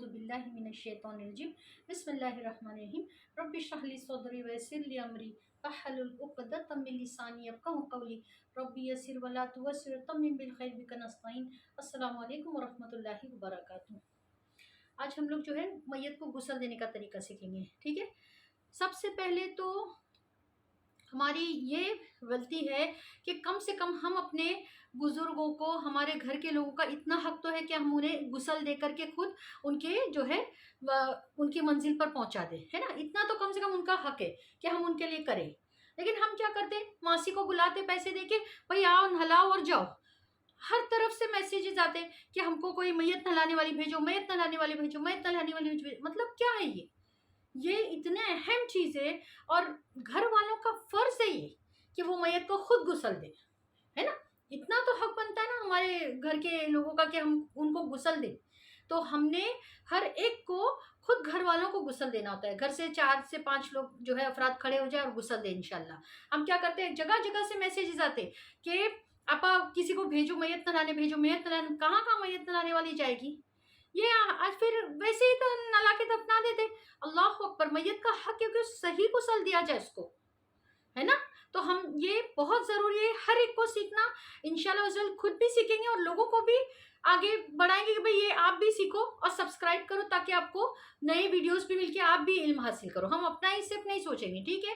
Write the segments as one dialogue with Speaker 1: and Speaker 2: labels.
Speaker 1: औज़ुबिल्लाहि मिनश्शैतानिर्रजीम बिस्मिल्लाहिर्रहमानिर्रहीम रब्बि इश्रह ली सदरी व यस्सिर ली अमरी वहलुल उक़दतम मिन लिसानी यफ़क़हू क़ौली रब्बि यस्सिर व ला तुअस्सिर तम्मिम बिल खैर बिका नस्तईन। अस्सलामु अलैकुम व रहमतुल्लाहि व बरकातुहू। आज हम लोग जो है मैयत को गुस्ल देने का तरीका सीखेंगे। ठीक है, सबसे पहले तो हमारी ये गलती है कि कम से कम हम अपने बुज़ुर्गों को, हमारे घर के लोगों का इतना हक तो है कि हम उन्हें गुस्ल दे करके खुद उनके जो है उनकी मंजिल पर पहुंचा दें, है ना। इतना तो कम से कम उनका हक है कि हम उनके लिए करें। लेकिन हम क्या करते, मासी को बुलाते पैसे देके, भाई आओ नहलाओ और जाओ। हर तरफ से मैसेजेस आते कि हमको कोई मैयत नहलाने वाली भेजो, मैयत नहलाने वाली भेजो, मैयत नहलाने वाली भेजो। मतलब क्या है ये इतने अहम चीज़ है और घर वालों का फर्ज है ये कि वो मैयत को खुद गुस्ल दे, है ना। इतना तो हक बनता है ना हमारे घर के लोगों का कि हम उनको गुस्ल दें। तो हमने हर एक को खुद घर वालों को गुस्ल देना होता है। घर से 4 से 5 लोग जो है अफराद खड़े हो जाए और गुस्ल दें इंशाल्लाह। हम क्या करते हैं, जगह जगह से मैसेजेस आते कि आपा किसी को भेजो, मैयत नहलाने भेजो, मैयत नहलाने। कहाँ कहाँ मैयत नहलाने वाली जाएगी ये। आज फिर वैसे ही तो नला के दफना देते। अल्लाह अकबर, मैयत का हक है कि सही गुस्ल दिया जाए उसको, है ना। तो हम ये बहुत ज़रूरी है हर एक को सीखना। इंशाल्लाह खुद भी सीखेंगे और लोगों को भी आगे बढ़ाएंगे कि भाई ये आप भी सीखो और सब्सक्राइब करो ताकि आपको नए वीडियोस भी मिलके आप भी इल्म हासिल करो। हम अपना ही सिर्फ नहीं सोचेंगे, ठीक है।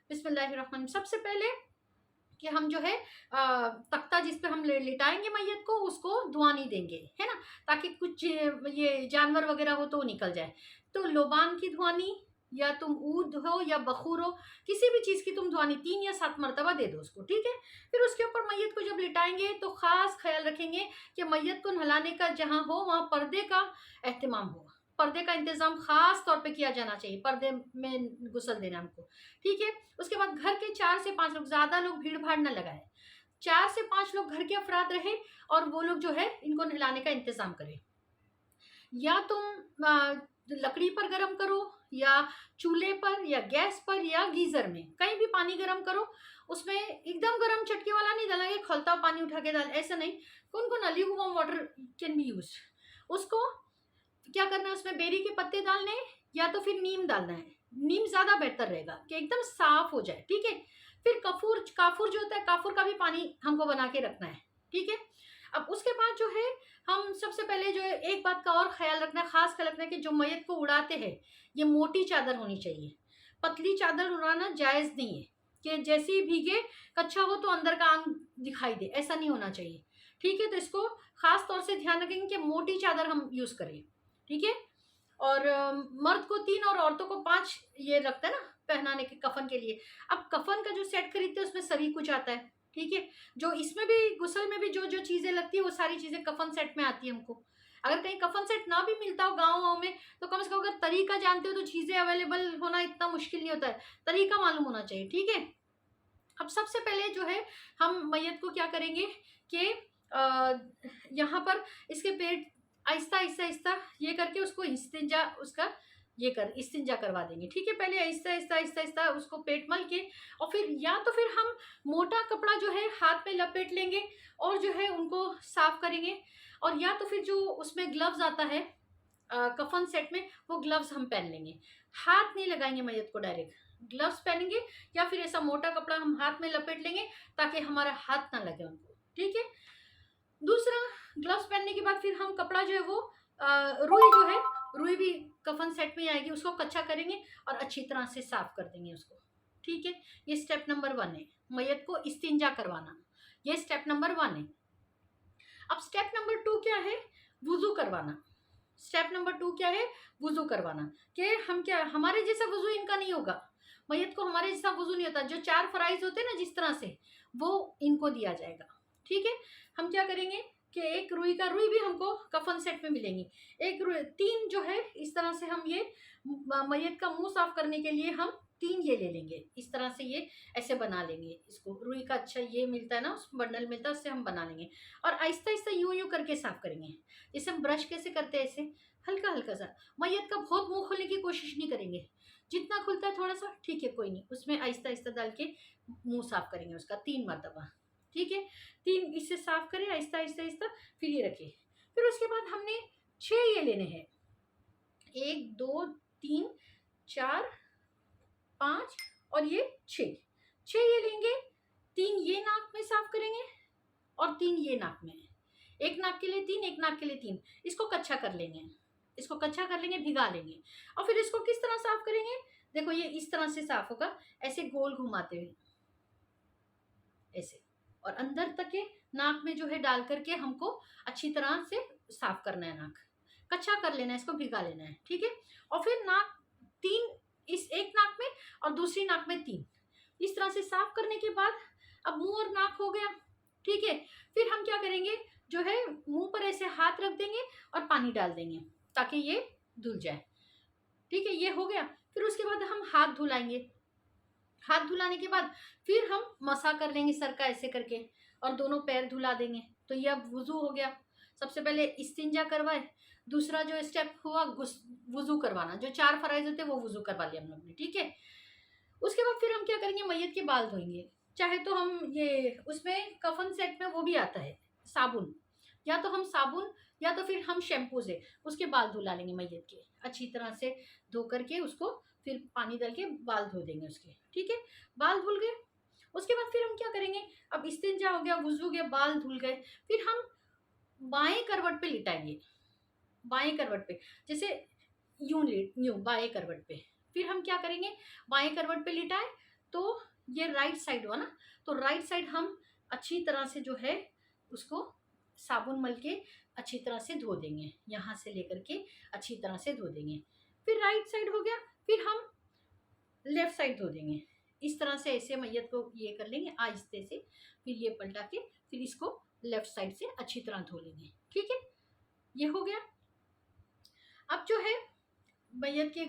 Speaker 1: बिस्मिल्लाहिर्रहमानिर्रहीम। सबसे पहले कि हम जो है तख्ता जिस पे हम लिटाएंगे मैयत को, उसको धुआं नहीं देंगे, है ना, ताकि कुछ ये जानवर वगैरह हो तो वो निकल जाए। तो लोबान की धुआनी, या तुम ऊद हो या बखूर हो, किसी भी चीज़ की तुम धुआनी 3 या 7 मरतबा दे दो उसको, ठीक है। फिर उसके ऊपर मैयत को जब लिटाएंगे तो ख़ास ख्याल रखेंगे कि मैयत को नहलाने का जहाँ हो वहाँ पर्दे का एहतमाम हो। पर्दे का इंतज़ाम ख़ास तौर पे किया जाना चाहिए, पर्दे में गुस्ल देना हमको, ठीक है। उसके बाद घर के 4 से 5 लोग, ज़्यादा लोग भीड़ भाड़ न लगाए। 4 से 5 लोग घर के अफराद रहे और वो लोग जो है इनको नहलाने का इंतज़ाम करें। या तुम लकड़ी पर गरम करो या चूल्हे पर या गैस पर या गीज़र में, कहीं भी पानी गरम करो। उसमें एकदम गरम चटके वाला नहीं डालेंगे, खौलता पानी उठा के डाल, ऐसा नहीं। कौन lukewarm water can be use. उसको क्या करना है, उसमें बेरी के पत्ते डालने हैं या तो फिर नीम डालना है। नीम ज़्यादा बेहतर रहेगा कि एकदम साफ हो जाए, ठीक है। फिर काफूर जो होता है, काफूर का भी पानी हमको बना के रखना है, ठीक है। अब उसके बाद जो है हम सबसे पहले जो है एक बात का और ख्याल रखना है, खास ख्याल रखना है कि जो मैयत को उड़ाते हैं ये मोटी चादर होनी चाहिए। पतली चादर उड़ाना जायज़ नहीं है कि जैसे ही भीगे कच्चा हो तो अंदर का अंग दिखाई दे, ऐसा नहीं होना चाहिए, ठीक है। तो इसको खास तौर से ध्यान रखेंगे कि मोटी चादर हम यूज़ करें, ठीक है। और मर्द को 3 और औरतों को 5 ये रखता है ना पहनाने के कफन के लिए। अब कफन का जो सेट खरीदते हैं उसमें सभी कुछ आता है, ठीक है। जो इसमें भी गुस्ल में भी जो जो चीज़ें लगती है वो सारी चीज़ें कफन सेट में आती है हमको। अगर कहीं कफन सेट ना भी मिलता हो गाँव में तो कम से कम अगर तरीका जानते हो तो चीज़ें अवेलेबल होना इतना मुश्किल नहीं होता है, तरीका मालूम होना चाहिए, ठीक है। अब सबसे पहले जो है हम मैयत को क्या करेंगे कि यहाँ पर इसके पेट आहिस्ता आहिस्ता आहिस्ता ये करके उसको इस्तिंजा करवा देंगे, ठीक है। पहले आहिस्ता आहिस्ता आहिस्ता आहिस्ता उसको पेट मल के और फिर या तो फिर हम मोटा कपड़ा जो है हाथ में लपेट लेंगे और जो है उनको साफ करेंगे। और या तो फिर जो उसमें ग्लव्स आता है कफन सेट में, वो ग्लव्स हम पहन लेंगे। हाथ नहीं लगाएंगे मैयत को, डायरेक्ट ग्लव्स पहनेंगे या फिर ऐसा मोटा कपड़ा हम हाथ में लपेट लेंगे ताकि हमारा हाथ ना लगे उनको, ठीक है। दूसरा, ग्लव्स पहनने के बाद फिर हम कपड़ा जो है वो रुई जो है, रुई भी कफन सेट में आएगी, उसको कच्चा करेंगे और अच्छी तरह से साफ कर देंगे उसको, ठीक है। ये स्टेप नंबर 1 है, मैयत को इस्तिंजा करवाना। ये स्टेप नंबर 1 है। अब स्टेप नंबर 2 क्या है, वुजू करवाना। स्टेप नंबर 2 क्या है, वुजू करवाना। कि हम क्या, हमारे जैसा वुजू इनका नहीं होगा, मैयत को हमारे जैसा वुजू नहीं होता। जो 4 फराइज होते हैं ना जिस तरह से, वो इनको दिया जाएगा, ठीक है। हम क्या करेंगे कि एक रुई भी हमको कफन सेट में मिलेंगी। एक रुई 3 जो है इस तरह से हम ये मैयत का मुंह साफ करने के लिए हम 3 ये ले लेंगे। इस तरह से ये ऐसे बना लेंगे इसको। रुई का अच्छा ये मिलता है ना, उस बंडल मिलता है, उससे हम बना लेंगे और आहिस्ता आहिस्ता यूं यूं करके साफ करेंगे। जैसे हम ब्रश कैसे करते हैं, ऐसे हल्का हल्का सा। मैयत का बहुत मुंह खोलने की कोशिश नहीं करेंगे, जितना खुलता है थोड़ा सा, ठीक है, कोई नहीं। उसमें आहिस्ता आहिस्ता डाल के मुंह साफ करेंगे उसका 3 मरतबा, ठीक है। 3 इससे साफ करें आहिस्ता आहिस्ता आहिस्ता, फिर ये रखें। फिर उसके बाद हमने 6 ये लेने हैं, 1 2 3 4 5 और ये 6 ये लेंगे। 3 ये नाक में साफ करेंगे और 3 ये नाक में। एक नाक के लिए 3, एक नाक के लिए 3। इसको कच्चा कर लेंगे, इसको कच्चा कर लेंगे, भिगा लेंगे। और फिर इसको किस तरह साफ करेंगे? देखो ये इस तरह से साफ होगा, ऐसे गोल घुमाते हुए ऐसे, और अंदर तक के नाक में जो है डाल करके हमको अच्छी तरह से साफ करना है। नाक कच्चा कर लेना है, इसको भिगा लेना है, ठीक है। और फिर नाक 3 इस एक नाक में और दूसरी नाक में 3, इस तरह से साफ करने के बाद अब मुंह और नाक हो गया, ठीक है। फिर हम क्या करेंगे, जो है मुंह पर ऐसे हाथ रख देंगे और पानी डाल देंगे ताकि ये धुल जाए, ठीक है। ये हो गया। फिर उसके बाद हम हाथ धुलाएंगे। हाथ धुलाने के बाद फिर हम मसा कर लेंगे सर का ऐसे करके, और दोनों पैर धुला देंगे। तो ये अब वुजू हो गया। सबसे पहले इस्तिंजा करवाए, दूसरा जो स्टेप हुआ वुजू करवाना, जो 4 फराइज होते हैं वो वुजू करवा लिया हम लोग ने, ठीक है। उसके बाद फिर हम क्या करेंगे, मैयत के बाल धोएंगे। चाहे तो हम ये उसमें कफन सेट में वो भी आता है साबुन, या तो हम साबुन या तो फिर हम शैम्पू से उसके बाल धुला लेंगे मैयत के, अच्छी तरह से धो करके उसको फिर पानी डाल के बाल धो देंगे उसके, ठीक है। बाल धुल गए, उसके बाद फिर हम क्या करेंगे, अब इस्तिंजा हो गया, वुजू हो गया, बाल धुल गए, फिर हम बाएं करवट पे लिटाएंगे। बाएं करवट पे, जैसे यूं बाएं करवट पे। फिर हम क्या करेंगे, बाएं करवट पे लिटाए तो ये राइट साइड हुआ ना, तो राइट साइड हम अच्छी तरह से जो है उसको साबुन मल के अच्छी तरह से धो देंगे, यहाँ से लेकर के अच्छी तरह से धो देंगे। फिर राइट साइड हो गया, फिर हम लेफ्ट साइड धो देंगे। इस तरह से ऐसे मैयत को ये कर लेंगे आहिस्ते से, फिर ये पलटा के फिर इसको लेफ्ट साइड से अच्छी तरह धो लेंगे, ठीक है। ये हो गया। अब जो है मैयत के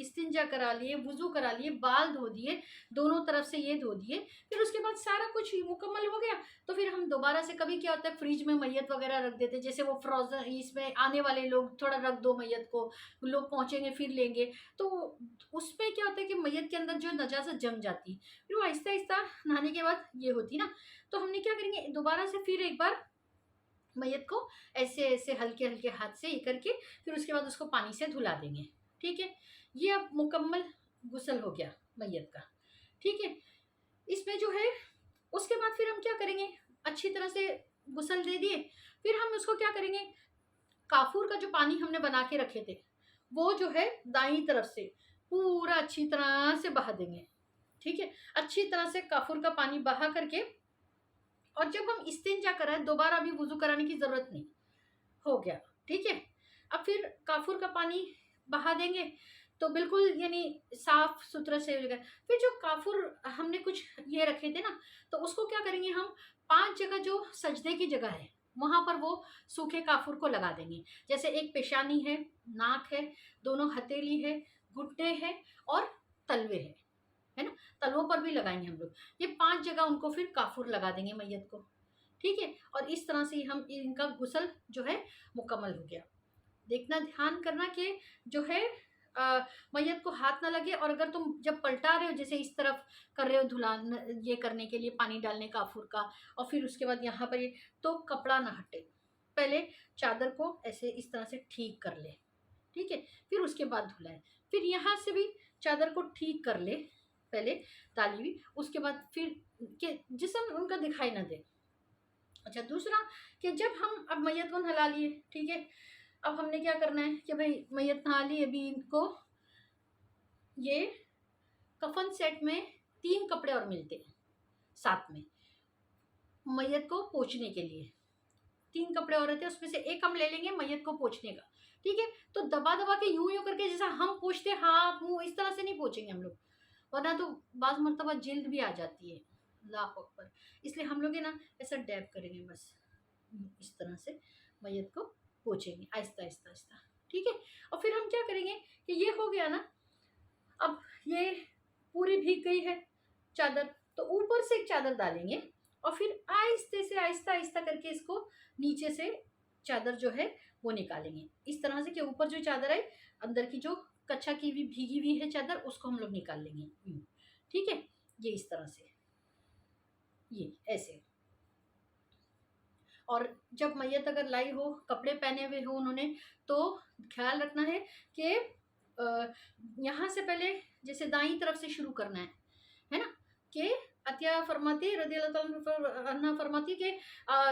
Speaker 1: इस्तिंजा करा लिए, वुजू करा लिए, बाल धो दिए, दोनों तरफ से ये धो दिए, फिर उसके बाद सारा कुछ मुकम्मल हो गया। तो फिर हम दोबारा से, कभी क्या होता है फ्रिज में मैयत वगैरह रख देते, जैसे वो फ्रोजन, इसमें आने वाले लोग थोड़ा रख दो मैयत को, लोग पहुंचेंगे फिर लेंगे, तो उसमें क्या होता है कि मैयत के अंदर जो नजाकत जम जाती, फिर वो आहिस्ता आहिस्ता नहाने के बाद ये होती ना। तो हमने क्या करेंगे, दोबारा से फिर एक बार मैयत को ऐसे ऐसे हल्के हल्के हाथ से ये करके फिर उसके बाद उसको पानी से धुला देंगे, ठीक है। ये अब मुकम्मल गुस्ल हो गया मैयत का, ठीक है। इसमें जो है उसके बाद फिर हम क्या करेंगे, अच्छी तरह से गुस्ल दे दिए, फिर हम उसको क्या करेंगे, काफूर का जो पानी हमने बना के रखे थे वो जो है दाईं तरफ से पूरा अच्छी तरह से बहा देंगे, ठीक है। अच्छी तरह से काफूर का पानी बहा करके, और जब हम इस्तिंजा कराएं दोबारा भी वुजू कराने की जरूरत नहीं, हो गया, ठीक है। अब फिर काफूर का पानी बहा देंगे तो बिल्कुल यानी साफ सुथरा से हो जाएगा। फिर जो काफूर हमने कुछ ये रखे थे ना, तो उसको क्या करेंगे, हम 5 जगह जो सजदे की जगह है वहां पर वो सूखे काफूर को लगा देंगे। जैसे एक पेशानी है, नाक है, दोनों हथेली है, घुटने है और तलवे है ना, तलवों पर भी लगाएंगे हम लोग। ये 5 जगह उनको फिर काफूर लगा देंगे मैयत को, ठीक है। और इस तरह से हम इनका गुस्ल जो है मुकम्मल हो गया। देखना, ध्यान करना कि जो है मैयत को हाथ ना लगे, और अगर तुम जब पलटा रहे हो, जैसे इस तरफ कर रहे हो धुलान ये करने के लिए पानी डालने काफूर का, और फिर उसके बाद यहाँ पर ये, तो कपड़ा ना हटे, पहले चादर को ऐसे इस तरह से ठीक कर ले, ठीक है। फिर उसके बाद धुलाए, फिर यहाँ से भी चादर को ठीक कर ले पहले डाली हुई, उसके बाद फिर के जिस्म उनका दिखाई ना दे। अच्छा, दूसरा कि जब हम अब मैयत को नहला लिए, ठीक है, अब हमने क्या करना है कि भाई मैयत नहा ली, अभी इनको ये कफन सेट में 3 कपड़े और मिलते हैं साथ में मैयत को पोंछने के लिए। 3 कपड़े और रहते हैं, उसमें से एक हम ले लेंगे मैयत को पोंछने का, ठीक है। तो दबा दबा के यूं यूं करके, जैसा हम पोंछते हाथ मुंह, इस तरह से नहीं पोंछेंगे हम लोग, वरना तो बाज मरतबा जिल्द भी आ जाती है, अल्लाह अकबर। इसलिए हम लोग है ना ऐसा डैब करेंगे, बस इस तरह से मैयत को पोंछेंगे आहिस्ता आहिस्ता आहिस्ता, ठीक है। और फिर हम क्या करेंगे कि ये हो गया ना, अब ये पूरी भीग गई है चादर, तो ऊपर से एक चादर डालेंगे और फिर आहिस्ते से आहिस्ता आहिस्ता करके इसको नीचे से चादर जो है वो निकालेंगे, इस तरह से कि ऊपर जो चादर है, अंदर की जो कच्चा की भी भीगी हुई है चादर, उसको हम लोग निकाल लेंगे, ठीक है। ये इस तरह से, ये ऐसे, और जब मैयत अगर लाई हो, कपड़े पहने हुए हो उन्होंने, तो ख्याल रखना है कि यहाँ से पहले जैसे दाईं तरफ से शुरू करना है ना। कि अतिया फरमाती रज़ी अल्लाह अन्हा फरमाती कि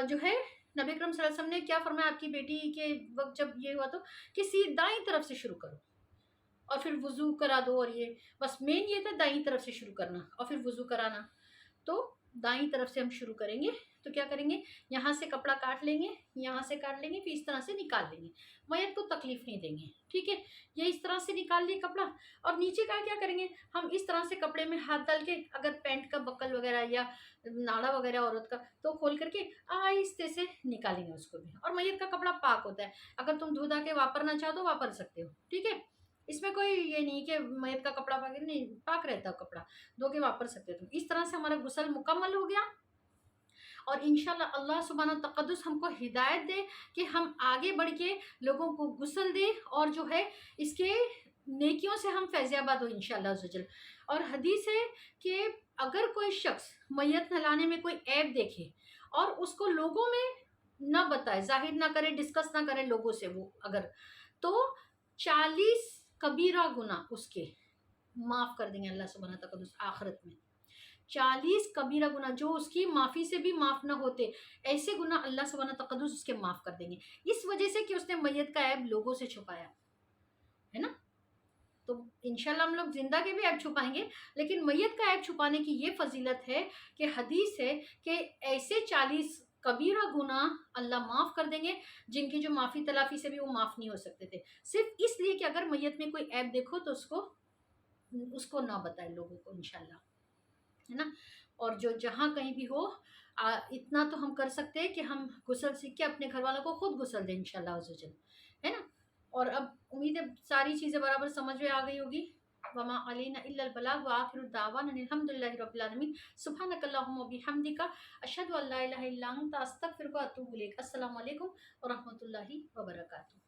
Speaker 1: जो है नबी अकरम सल्लल्लाहु अलैहि वसल्लम ने क्या फरमाया आपकी बेटी के वक्त जब ये हुआ तो कि दाईं तरफ से शुरू करो और फिर वुजू करा दो, और ये बस मेन ये था दाईं तरफ से शुरू करना और फिर वुजू कराना। तो दाईं तरफ से हम शुरू करेंगे। तो क्या करेंगे, यहाँ से कपड़ा काट लेंगे, यहाँ से काट लेंगे, फिर इस तरह से निकाल लेंगे, मैयत को तकलीफ नहीं देंगे, ठीक है। ये इस तरह से निकाल लिए कपड़ा, और नीचे का क्या करेंगे, हम इस तरह से कपड़े में हाथ डाल के, अगर पैंट का बक्कल वगैरह या नाड़ा वगैरह औरत का, तो खोल करके आहिस्ते से निकालेंगे उसको भी। और मैयत का कपड़ा पाक होता है, अगर तुम धो धा के वापरना चाहो तो वापर सकते हो, ठीक है। इसमें कोई ये नहीं कि मैयत का कपड़ा पाक नहीं, पाक रहता है कपड़ा, धो के वापर सकते हो तुम। इस तरह से हमारा गुस्ल मुकम्मल हो गया। और इंशाल्लाह अल्लाह सुब्हाना तक़द्दुस हमको हिदायत दे कि हम आगे बढ़ के लोगों को गुस्ल दे, और जो है इसके नेकियों से हम फैज़याबाद हो इंशाल्लाह अज़्ज़वजल। और हदीस है कि अगर कोई शख्स मैयत नहलाने में कोई ऐब देखे और उसको लोगों में ना बताए, जाहिर ना करे, डिस्कस ना करे लोगों से, वो अगर, तो 40 कबीरा गुना उसके माफ़ कर देंगे अल्लाह सुब्हाना तक़द्दुस आखिरत में। 40 कबीरा गुना जो उसकी माफ़ी से भी माफ़ ना होते, ऐसे गुना अल्लाह सुब्हाना तक़द्दुस उसके माफ़ कर देंगे, इस वजह से कि उसने मैयत का ऐब लोगों से छुपाया है ना। तो इंशाल्लाह हम लोग जिंदा के भी ऐब छुपाएंगे, लेकिन मैयत का ऐब छुपाने की ये फजीलत है कि हदीस है कि ऐसे 40 कबीरा गुना अल्लाह माफ़ कर देंगे जिनकी जो माफ़ी तलाफ़ी से भी वो माफ़ नहीं हो सकते थे, सिर्फ इसलिए कि अगर मैयत में कोई ऐब देखो तो उसको ना बताए लोगों को इंशाल्लाह, है ना। और जो जहाँ कहीं भी हो, इतना तो हम कर सकते हैं कि हम गुस्ल सीख के अपने घर वालों को खुद गुस्ल दें इंशाल्लाह अज़्ज़वजल, है ना। और अब उम्मीद है सारी चीज़ें बराबर समझ में आ गई होगी। वमा अलैना इल्लल बलाग व आखिरु दावाना अनिल हम्दुलिल्लाहि रब्बिल आलमीन। सुब्हानकल्लाहुम्मा व बिहम्दिका अशहदु अल्ला इलाहा इल्ला अंता अस्तगफिरुका व अतूबु इलैक। अस्सलामु अलैकुम व रहमतुल्लाहि व बरकातुहू।